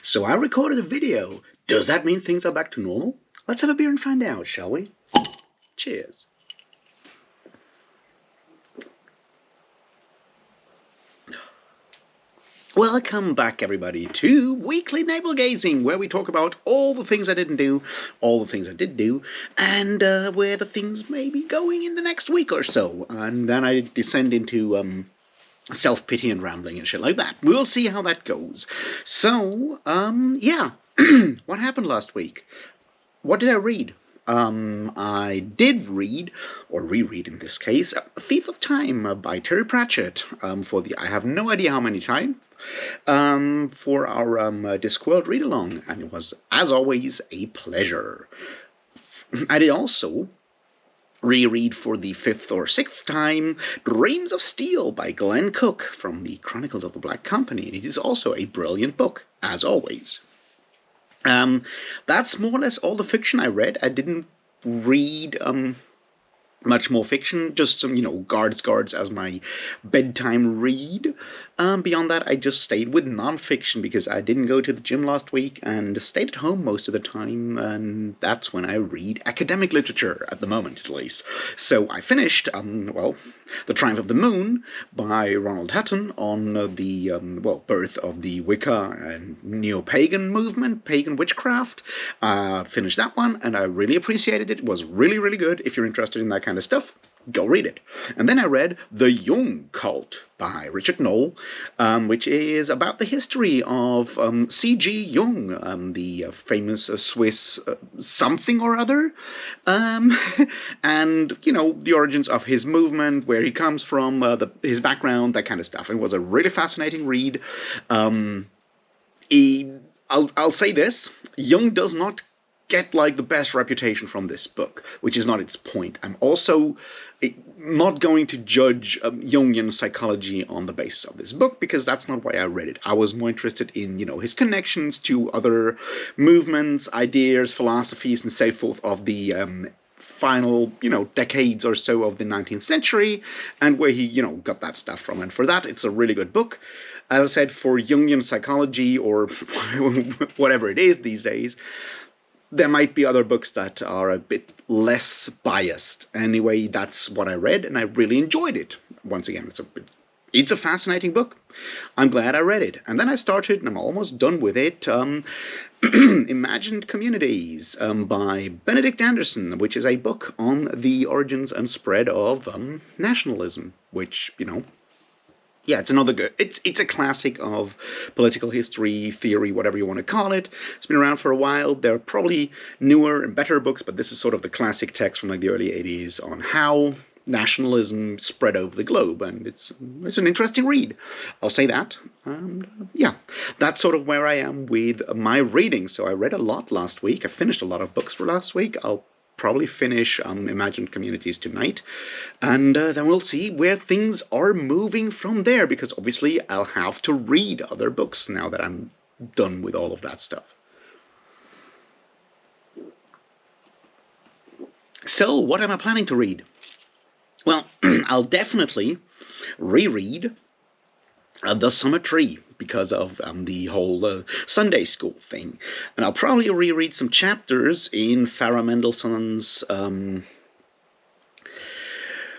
So I recorded a video. Does that mean things are back to normal? Let's have a beer and find out, shall we? Cheers. Welcome back, everybody, to Weekly Navel-Gazing, where we talk about all the things I didn't do, all the things I did do, and where the things may be going in the next week or so. And then I descend into self-pity and rambling and shit like that. We'll see how that goes. So, yeah. What happened last week? What did I read? I did read, or reread in this case, Thief of Time by Terry Pratchett, for the I have no idea how many times, for our Discworld read-along, and it was, as always, a pleasure. I did also reread for the 5th or 6th time Dreams of Steel by Glenn Cook from the Chronicles of the Black Company. It is also a brilliant book, as always. That's more or less all the fiction I read. I didn't read much more fiction, just some, Guards as my bedtime read. Beyond that, I just stayed with non-fiction because I didn't go to the gym last week and stayed at home most of the time, and that's when I read academic literature, at the moment at least. So I finished, The Triumph of the Moon by Ronald Hutton on the, birth of the Wicca and neo-pagan movement, pagan witchcraft. Finished that one, and I really appreciated it. It was really, really good. If you're interested in that kind of stuff, go read it. And then I read The Jung Cult by Richard Knoll, which is about the history of C.G. Jung, the famous Swiss something or other, and, the origins of his movement, where he comes from, his background, that kind of stuff. It was a really fascinating read. I'll say this, Jung does not get the best reputation from this book, which is not its point. I'm also not going to judge Jungian psychology on the basis of this book, because that's not why I read it. I was more interested in, his connections to other movements, ideas, philosophies, and so forth of the final, decades or so of the 19th century, and where he, got that stuff from. And for that, it's a really good book. As I said, for Jungian psychology, or whatever it is these days, there might be other books that are a bit less biased. Anyway, that's what I read, and I really enjoyed it. Once again, it's a fascinating book. I'm glad I read it. And then I started, and I'm almost done with it, Imagined Communities by Benedict Anderson, which is a book on the origins and spread of nationalism, which, yeah, it's another good. It's a classic of political history, theory, whatever you want to call it. It's been around for a while. There are probably newer and better books, but this is sort of the classic text from the early 80s on how nationalism spread over the globe, and it's an interesting read. I'll say that. And yeah, that's sort of where I am with my reading. So I read a lot last week. I finished a lot of books for last week. I'll probably finish Imagined Communities tonight, and then we'll see where things are moving from there, because obviously I'll have to read other books now that I'm done with all of that stuff. So, what am I planning to read? Well, I'll definitely reread The Summer Tree, because of the whole Sunday school thing. And I'll probably reread some chapters in Farah Mendelssohn's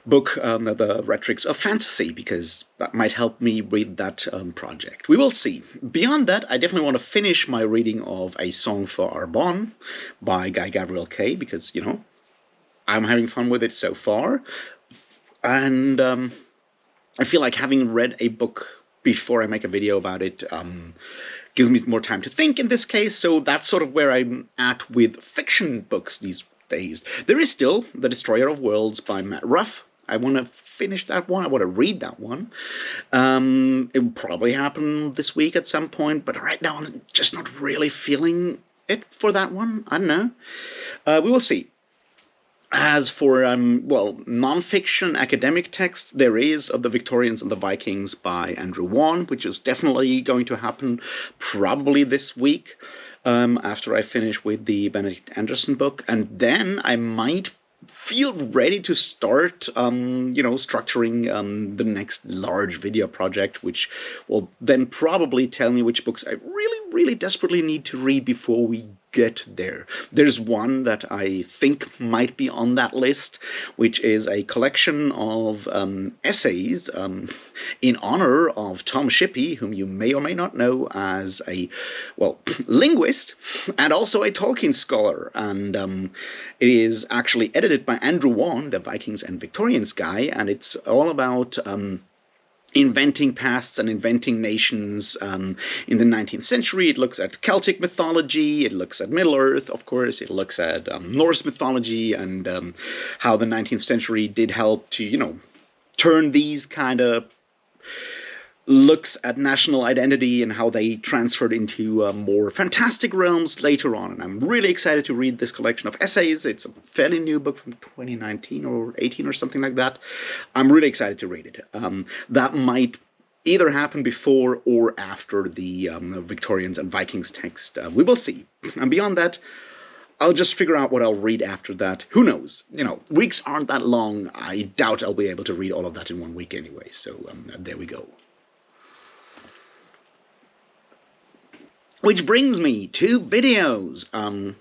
book, The Rhetorics of Fantasy, because that might help me read that project. We will see. Beyond that, I definitely want to finish my reading of A Song for Arbonne by Guy Gavriel Kay, because, I'm having fun with it so far. And I feel like having read a book before I make a video about it gives me more time to think in this case, so that's sort of where I'm at with fiction books these days. There is still The Destroyer of Worlds by Matt Ruff. I want to finish that one. I want to read that one. It will probably happen this week at some point, but right now I'm just not really feeling it for that one. I don't know. We will see. As for, non-fiction academic texts, there is The Victorians and the Vikings by Andrew Wan, which is definitely going to happen probably this week, after I finish with the Benedict Anderson book. And then I might feel ready to start, structuring the next large video project, which will then probably tell me which books I really really desperately need to read before we get there. There's one that I think might be on that list, which is a collection of essays in honor of Tom Shippey, whom you may or may not know as a, well, linguist and also a Tolkien scholar. And it is actually edited by Andrew Wan, the Vikings and Victorians guy, and it's all about inventing pasts and inventing nations in the 19th century. It looks at Celtic mythology, it looks at Middle-earth, of course, it looks at Norse mythology and how the 19th century did help to, you know, turn these kind of looks at national identity and how they transferred into more fantastic realms later on. And I'm really excited to read this collection of essays. It's a fairly new book from 2019 or 18 or something like that. I'm really excited to read it. That might either happen before or after the Victorians and Vikings text. We will see. And beyond that, I'll just figure out what I'll read after that. Who knows? You know, weeks aren't that long. I doubt I'll be able to read all of that in 1 week anyway. So there we go. Which brings me to videos.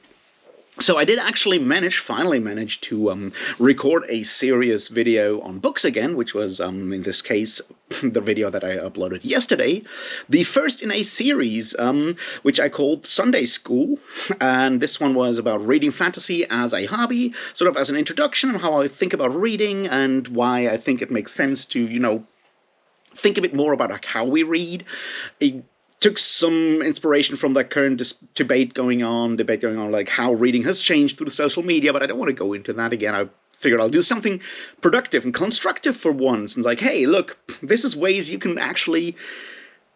So I did actually finally manage to record a serious video on books again, which was, in this case, the video that I uploaded yesterday. The first in a series, which I called Sunday School. And this one was about reading fantasy as a hobby, sort of as an introduction on how I think about reading and why I think it makes sense to, you know, think a bit more about like, how we read. Took some inspiration from that current debate going on, like how reading has changed through the social media, but I don't want to go into that again. I figured I'll do something productive and constructive for once, and like, hey, look, this is ways you can actually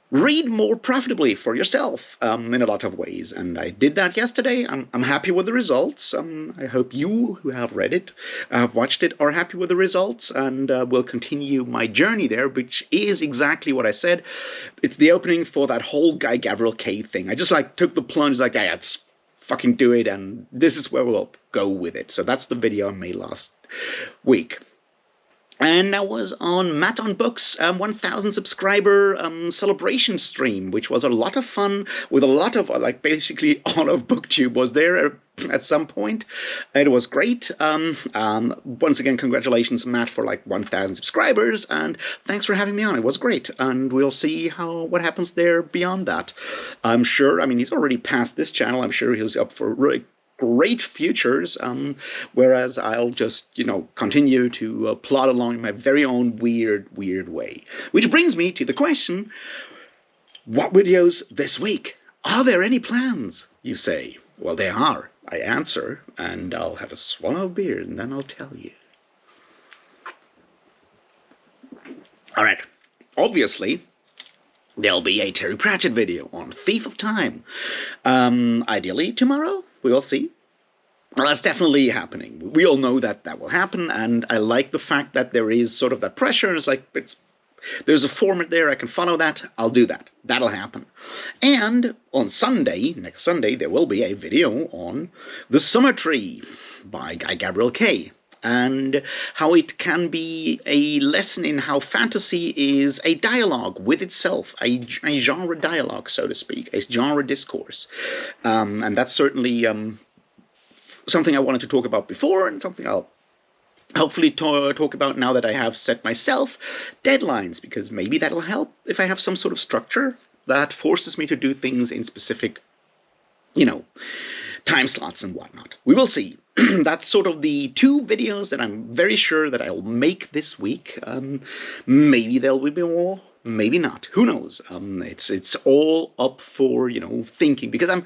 read more profitably for yourself in a lot of ways. And I did that yesterday. I'm happy with the results. I hope you who have read it, have watched it, are happy with the results, and will continue my journey there, which is exactly what I said. It's the opening for that whole Guy Gavriel K thing. I just like took the plunge, like, yeah, let's fucking do it, and this is where we'll go with it. So that's the video I made last week. And I was on Matt on Books 1,000 subscriber celebration stream, which was a lot of fun with a lot of, like, basically all of BookTube was there at some point. It was great. Once again, congratulations, Matt, for like 1,000 subscribers, and thanks for having me on. It was great, and we'll see what happens there beyond that. I'm sure, I mean, he's already past this channel. I'm sure he's up for really great futures, whereas I'll just, you know, continue to plod along in my very own weird way. Which brings me to the question, what videos this week? Are there any plans, you say? Well, there are, I answer, and I'll have a swallow of beer, and then I'll tell you. Alright, obviously, there'll be a Terry Pratchett video on Thief of Time. Ideally tomorrow? We will see. Well, that's definitely happening. We all know that that will happen, and I like the fact that there is sort of that pressure. It's like, there's a format there, I can follow that, I'll do that. That'll happen. And on Sunday, next Sunday, there will be a video on The Summer Tree by Guy Gavriel K, and how it can be a lesson in how fantasy is a dialogue with itself, a genre dialogue, so to speak, a genre discourse. And that's certainly something I wanted to talk about before, and something I'll hopefully talk about now that I have set myself deadlines, because maybe that'll help if I have some sort of structure that forces me to do things in specific, you know, time slots and whatnot. We will see. That's sort of the two videos that I'm very sure that I'll make this week. Maybe there'll be more, maybe not. Who knows? It's all up for, you know, thinking, because I'm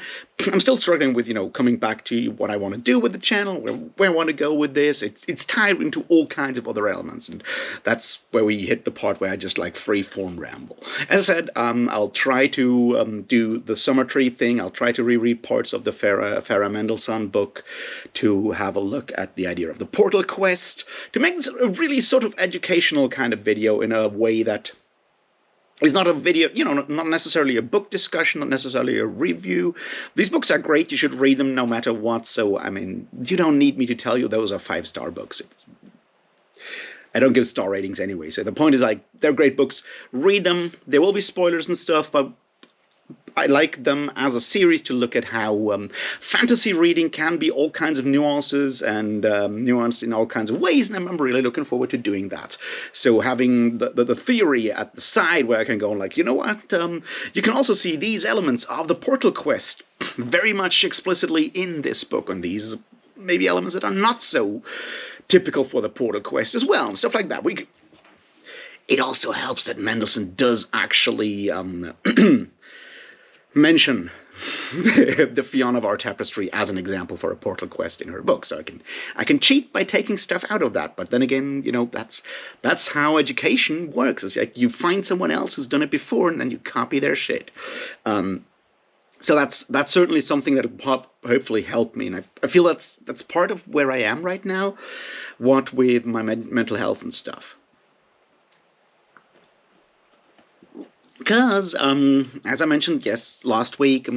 still struggling with, you know, coming back to what I want to do with the channel, where I want to go with this. It's tied into all kinds of other elements, and that's where we hit the part where I just like free-form ramble. As I said, I'll try to do the Summer Tree thing. I'll try to reread parts of the Farah Mendelssohn book, to have a look at the idea of the Portal Quest, to make this a really sort of educational kind of video in a way that is not a video, you know, not necessarily a book discussion, not necessarily a review. These books are great. You should read them no matter what. So, I mean, you don't need me to tell you those are 5-star books. I don't give star ratings anyway. So the point is, like, they're great books. Read them. There will be spoilers and stuff, but I like them as a series to look at how fantasy reading can be all kinds of nuances and nuanced in all kinds of ways, and I'm really looking forward to doing that. So having the theory at the side where I can go like, you know what, you can also see these elements of the Portal Quest very much explicitly in this book, and these maybe elements that are not so typical for the Portal Quest as well, and stuff like that. It also helps that Mendelssohn does actually mention the Fiona of our tapestry as an example for a Portal Quest in her book, so I can cheat by taking stuff out of that. But then again, you know, that's how education works. It's like you find someone else who's done it before, and then you copy their shit. So that's certainly something that will hopefully help me, and I feel that's part of where I am right now, what with my mental health and stuff. Because, as I mentioned, last week,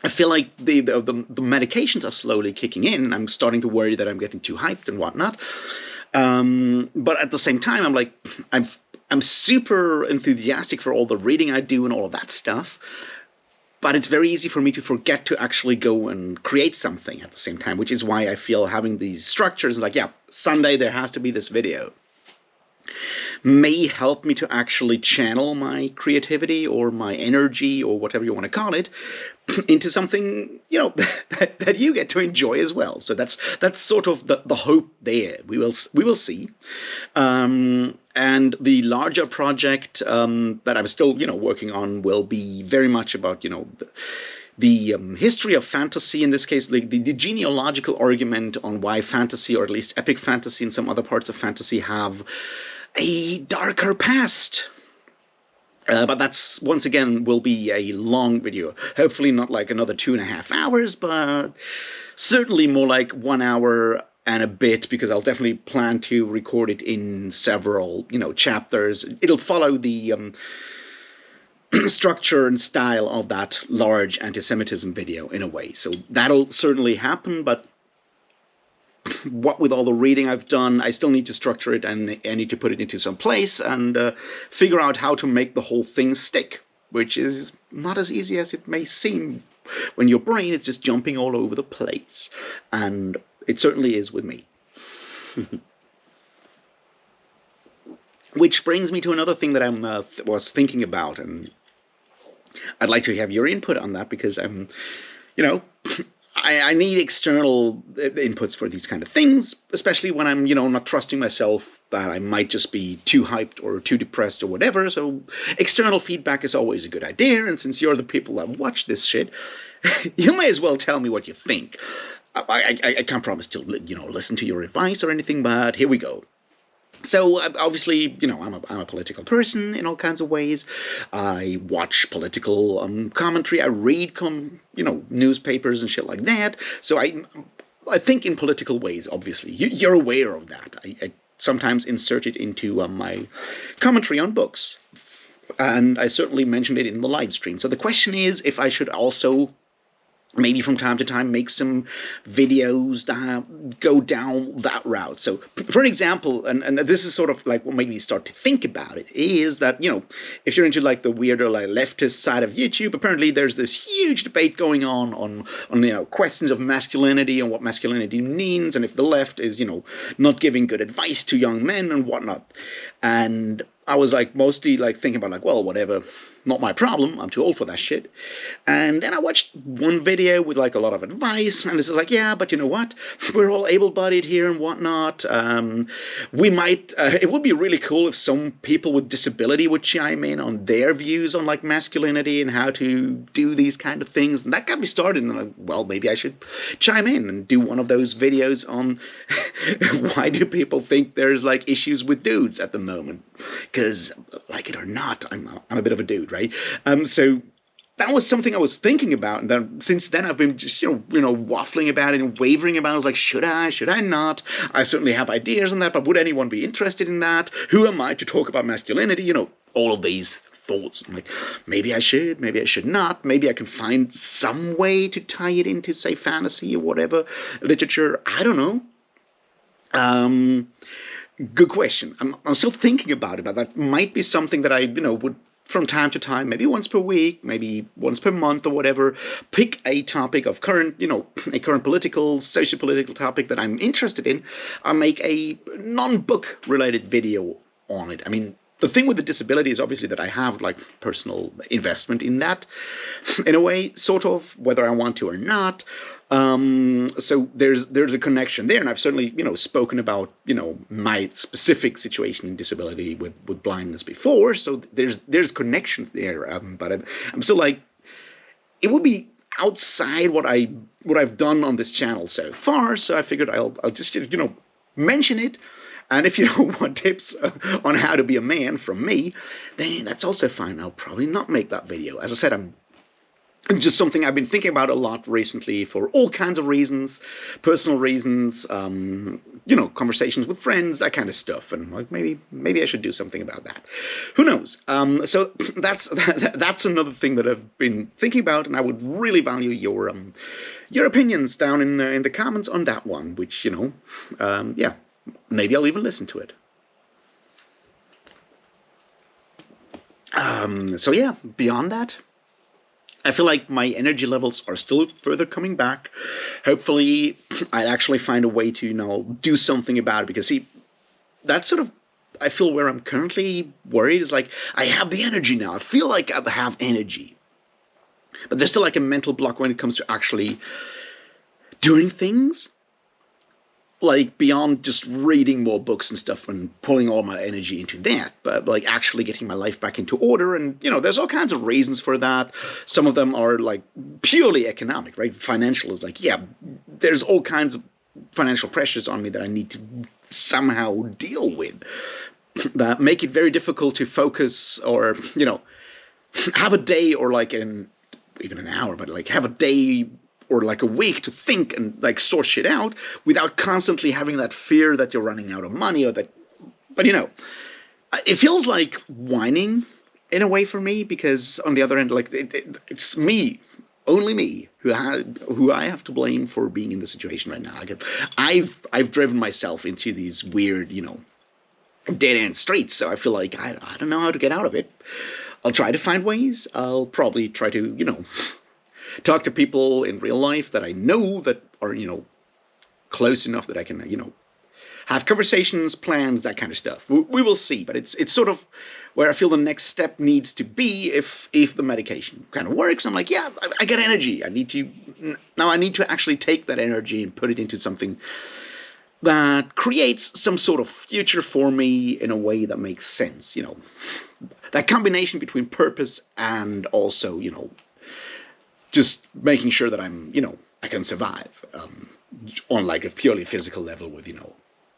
I feel like the medications are slowly kicking in, and I'm starting to worry that I'm getting too hyped and whatnot. But at the same time, I'm like, I'm super enthusiastic for all the reading I do and all of that stuff. But it's very easy for me to forget to actually go and create something at the same time, which is why I feel having these structures, like, yeah, Sunday there has to be this video, may help me to actually channel my creativity or my energy or whatever you want to call it into something, you know, that you get to enjoy as well. So that's sort of the hope there. We will see. And the larger project that I'm still, you know, working on will be very much about, you know, the history of fantasy, in this case, the genealogical argument on why fantasy, or at least epic fantasy and some other parts of fantasy, have a darker past. But that's, once again, will be a long video. Hopefully not like another 2.5 hours, but certainly more like 1 hour and a bit, because I'll definitely plan to record it in several, you know, chapters. It'll follow the structure and style of that large anti-Semitism video in a way. So that'll certainly happen, but what with all the reading I've done, I still need to structure it, and I need to put it into some place and figure out how to make the whole thing stick, which is not as easy as it may seem when your brain is just jumping all over the place. And it certainly is with me. Which brings me to another thing that I was thinking about, and I'd like to have your input on that, because I'm, you know, I need external inputs for these kind of things, especially when I'm, you know, not trusting myself that I might just be too hyped or too depressed or whatever. So external feedback is always a good idea, and since you're the people that watch this shit, you may as well tell me what you think. I can't promise to, you know, listen to your advice or anything, but here we go. So obviously, you know, I'm a political person in all kinds of ways. I watch political commentary. I read you know, newspapers and shit like that. So I think in political ways. Obviously, you're aware of that. I sometimes insert it into my commentary on books, and I certainly mentioned it in the live stream. So the question is if I should also, maybe from time to time, make some videos that go down that route. So, for an example, and this is sort of like what made me start to think about it, is that, you know, if you're into like the weirder, like leftist side of YouTube, apparently there's this huge debate going on you know, questions of masculinity and what masculinity means, and if the left is, you know, not giving good advice to young men and whatnot. And I was like mostly like thinking about like, well, whatever, not my problem, I'm too old for that shit. And then I watched one video with like a lot of advice, and this is like, yeah, but you know what, we're all able-bodied here and whatnot. We might, it would be really cool if some people with disability would chime in on their views on like masculinity and how to do these kind of things. And that got me started, and I'm like, well, maybe I should chime in and do one of those videos on why do people think there's like issues with dudes at the moment. Because, like it or not, I'm a bit of a dude, right? So that was something I was thinking about, and then since then I've been just, you know, waffling about it and wavering about it. I was like, should I not? I certainly have ideas on that, but would anyone be interested in that? Who am I to talk about masculinity? You know, all of these thoughts. I'm like, maybe I should not. Maybe I can find some way to tie it into, say, fantasy or whatever, literature. I don't know. Good question. I'm still thinking about it, but that might be something that I, you know, would from time to time, maybe once per week, maybe once per month or whatever, pick a topic of current, a current political, socio-political topic that I'm interested in. I'll make a non-book related video on it. I mean, the thing with the disability is obviously that I have like personal investment in that, in a way, sort of, whether I want to or not. So there's a connection there, and I've certainly spoken about my specific situation in disability with blindness before. So there's connections there, but I'm still like, it would be outside what I've done on this channel so far. So I figured I'll just mention it. And if you don't want tips on how to be a man from me, then that's also fine. I'll probably not make that video. As I said, it's just something I've been thinking about a lot recently for all kinds of reasons, personal reasons, conversations with friends, that kind of stuff. And like maybe I should do something about that. Who knows? So that's another thing that I've been thinking about, and I would really value your opinions down in the comments on that one. Which yeah. Maybe I'll even listen to it. So yeah, beyond that, I feel like my energy levels are still further coming back. Hopefully, I'd actually find a way to, do something about it. Because, see, that's sort of, I feel where I'm currently worried is like, I have the energy now. I feel like I have energy. But there's still like a mental block when it comes to actually doing things. Like, beyond just reading more books and stuff and pulling all my energy into that, but like actually getting my life back into order. And, there's all kinds of reasons for that. Some of them are like purely economic, right? Financial is like, yeah, there's all kinds of financial pressures on me that I need to somehow deal with that make it very difficult to focus or, have a day or like even an hour, but like have a day or like a week to think and like sort shit out without constantly having that fear that you're running out of money or that. But it feels like whining in a way for me, because on the other end, like it's me, only me, who I have to blame for being in the situation right now. Like, I've driven myself into these weird, dead end streets. So I feel like I don't know how to get out of it. I'll try to find ways. I'll probably try to talk to people in real life that I know that are, close enough that I can, have conversations, plans, that kind of stuff. We will see, but it's sort of where I feel the next step needs to be if the medication kind of works. I'm like, yeah, I got energy. I need to actually take that energy and put it into something that creates some sort of future for me in a way that makes sense. That combination between purpose and also, just making sure that I'm, I can survive on like a purely physical level with,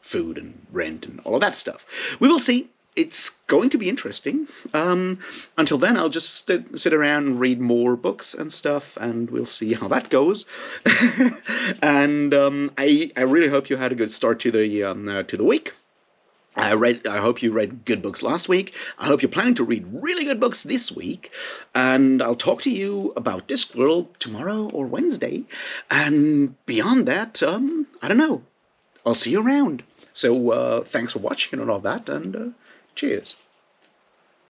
food and rent and all of that stuff. We will see. It's going to be interesting. Until then, I'll just sit around and read more books and stuff, and we'll see how that goes. And I really hope you had a good start to the week. I hope you read good books last week. I hope you're planning to read really good books this week. And I'll talk to you about Discworld tomorrow or Wednesday. And beyond that, I don't know. I'll see you around. So thanks for watching and all that, and cheers.